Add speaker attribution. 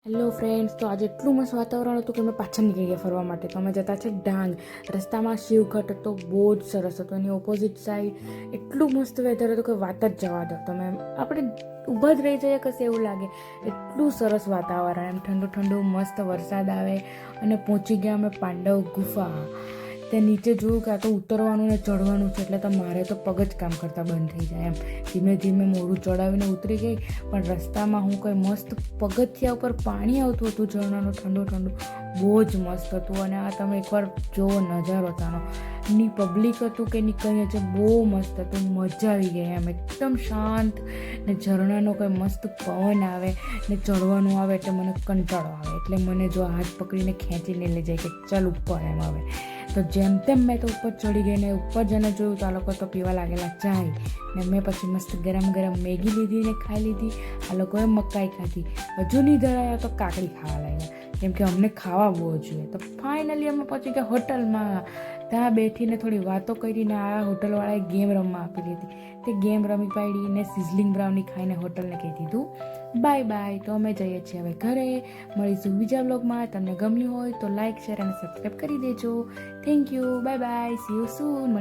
Speaker 1: Hello friends, તો આજે એટલું મસ્ત વાતાવરણ હતું કે અમે પાછળ નીકળી ગયા ફરવા માટે. તો અમે જતા છે ડાંગ. રસ્તામાં શિવઘાટ હતો, બહુ જ સરસ હતો. એની ઓપોઝિટ સાઈડ એટલું મસ્ત વેધર હતું કે વાત જ જવા દો. તમે આપણે ઊભા જ રહી જઈએ કશે એવું લાગે, એટલું સરસ વાતાવરણ. એમ ઠંડુ ઠંડુ મસ્ત વરસાદ આવે અને પહોંચી ગયા અમે પાંડવ ગુફા. ત્યાં નીચે જોયું કે આ તો ઉતરવાનું ને ચડવાનું છે, એટલે તો મારે તો પગ જ કામ કરતાં બંધ થઈ જાય. એમ ધીમે ધીમે મોઢું ચડાવીને ઉતરી ગઈ, પણ રસ્તામાં હું કંઈ મસ્ત પગથિયા ઉપર પાણી આવતું હતું, ઝરણાનું ઠંડુ ઠંડુ, બહુ જ મસ્ત હતું. અને આ તમે એકવાર જુઓ નજારો તાનો, ની પબ્લિક હતું કે ની કંઈ છે, બહુ મસ્ત હતું, મજા આવી ગઈ. એમ એકદમ શાંત ને ઝરણાનો કંઈ મસ્ત પવન આવે ને ચડવાનું આવે એટલે મને કંટાળો આવે, એટલે મને જો હાથ પકડીને ખેંચીને લઈ જાય કે ચાલ ઉપર એમ આવે. તો જેમ તેમ મેં તો ઉપર ચડી ગઈ ને ઉપર જઈને જોયું તો આ લોકો તો પીવા લાગેલા ચાય, ને મેં પછી મસ્ત ગરમ ગરમ મેગી લીધી ને ખાઈ લીધી. આ લોકોએ મકાઈ ખાધી, હજુ નહીં ધરાયા તો કાકડી ખાવા લાગ્યા, કેમ કે અમને ખાવા બહુ જોઈએ. તો ફાઇનલી અમે પહોંચી ગયા હોટલમાં. ત્યાં બેઠીને થોડી વાતો કરીને આ હોટલવાળાએ ગેમ રમવા આપી દીધી. તે ગેમ રમી પાડી ને સિઝલિંગ બ્રાઉની ખાઈને હોટલને કહી દીધું બાય બાય. તો અમે જઈએ છીએ હવે ઘરે. મળીશું બીજા બ્લોગમાં. તમને ગમ્યું હોય તો લાઇક, શેર અને સબસ્ક્રાઈબ કરી દેજો. Thank you, bye bye, C you soon.